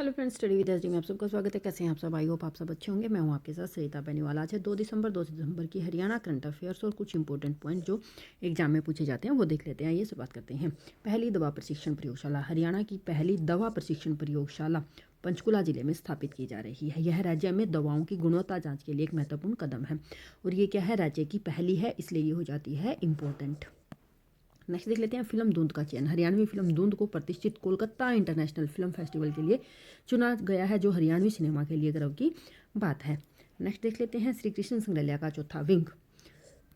Hello friends, study with SD में आप सबका स्वागत है। कैसे हैं आप सब? आई होप आप सब अच्छे होंगे। मैं हूं आपके साथ सरिता बेनीवाल। आज है 2 दिसंबर की हरियाणा करंट अफेयर्स और कुछ इंपॉर्टेंट पॉइंट जो एग्जाम में पूछे जाते हैं वो देख लेते हैं। आइए शुरुआत करते हैं। पहली दवा प्रशिक्षण प्रयोगशाला। हरियाणा की पहली दवा प्रशिक्षण प्रयोगशाला पंचकुला जिले में स्थापित की जा रही है। यह राज्य में दवाओं की गुणवत्ता जाँच के लिए एक महत्वपूर्ण कदम है और ये क्या है, राज्य की पहली है, इसलिए ये हो जाती है इम्पोर्टेंट। नेक्स्ट देख लेते हैं फिल्म धुंध का चयन। हरियाणवी फिल्म धुंध को प्रतिष्ठित कोलकाता इंटरनेशनल फिल्म फेस्टिवल के लिए चुना गया है, जो हरियाणवी सिनेमा के लिए गर्व की बात है। नेक्स्ट देख लेते हैं श्री कृष्ण संग्रहालय का चौथा विंग।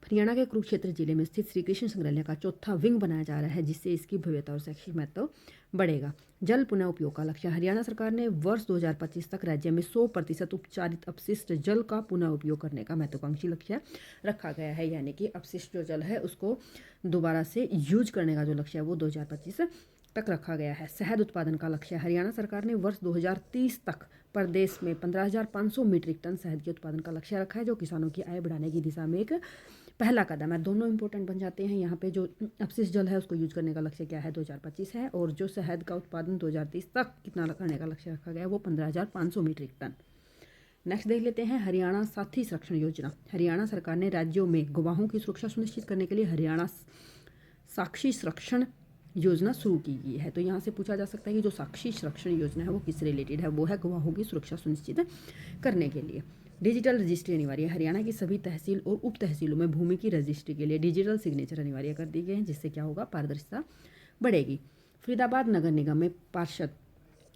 हरियाणा के कुरुक्षेत्र जिले में स्थित श्री कृष्ण संग्रहालय का चौथा विंग बनाया जा रहा है, जिससे इसकी भव्यता और शैक्षिक महत्व बढ़ेगा। जल पुनः उपयोग का लक्ष्य। हरियाणा सरकार ने वर्ष 2025 तक राज्य में 100% उपचारित अपशिष्ट जल का पुनः उपयोग करने का महत्वाकांक्षी लक्ष्य रखा गया है, यानी कि अपशिष्ट जो जल है उसको दोबारा से यूज करने का जो लक्ष्य है वो 2025 तक रखा गया है। शहद उत्पादन का लक्ष्य। हरियाणा सरकार ने वर्ष 2030 तक प्रदेश में 15,500 मीट्रिक टन शहद के उत्पादन का लक्ष्य रखा है, जो किसानों की आय बढ़ाने की दिशा में एक पहला कदम है। दोनों इंपॉर्टेंट बन जाते हैं। यहाँ पे जो अपशिष्ट जल है उसको यूज करने का लक्ष्य क्या है, 2025 है, और जो शहद का उत्पादन 2030 तक कितना करने का लक्ष्य रखा गया है वो 15,500 मीट्रिक टन। नेक्स्ट देख लेते हैं हरियाणा साथी संरक्षण योजना। हरियाणा सरकार ने राज्यों में गवाहों की सुरक्षा सुनिश्चित करने के लिए हरियाणा साक्षी संरक्षण योजना शुरू की गई है। तो यहाँ से पूछा जा सकता है कि जो साक्षी संरक्षण योजना है वो किस रिलेटेड है, वो है गवाहों की सुरक्षा सुनिश्चित करने के लिए। डिजिटल रजिस्ट्री अनिवार्य। हरियाणा की सभी तहसील और उप तहसीलों में भूमि की रजिस्ट्री के लिए डिजिटल सिग्नेचर अनिवार्य कर दिए गए हैं, जिससे क्या होगा, पारदर्शिता बढ़ेगी। फरीदाबाद नगर निगम में पार्षद।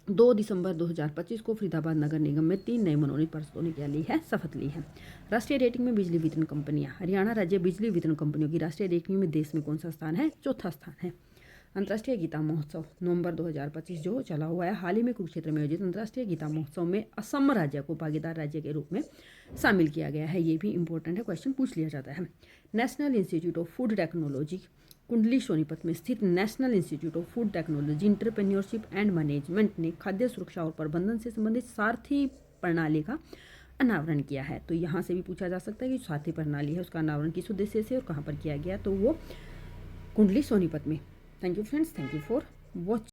2 दिसंबर 2025 को फरीदाबाद नगर निगम में 3 नए मनोनीत पार्षदों ने क्या ली है, शपथ ली है। राष्ट्रीय रेटिंग में बिजली वितरण कंपनियां। हरियाणा राज्य बिजली वितरण कंपनियों की राष्ट्रीय रेटिंग में देश में कौन सा स्थान है, चौथा स्थान है। अंतर्राष्ट्रीय गीता महोत्सव नवंबर 2025 जो चला हुआ है। हाल ही में कुरुक्षेत्र में आयोजित अंतर्राष्ट्रीय गीता महोत्सव में असम राज्य को भागीदार राज्य के रूप में शामिल किया गया है। ये भी इंपॉर्टेंट है, क्वेश्चन पूछ लिया जाता है। National institute of food technology कुंडली सोनीपत में स्थित national institute of food technology entrepreneurship and management ने खाद्य सुरक्षा और प्रबंधन से संबंधित सारथी प्रणाली का अनावरण किया है। तो यहाँ से भी पूछा जा सकता है कि सारथी प्रणाली है उसका अनावरण किस उद्देश्य से और कहाँ पर किया गया, तो वो कुंडली सोनीपत में। Thank you friends, thank you for watching.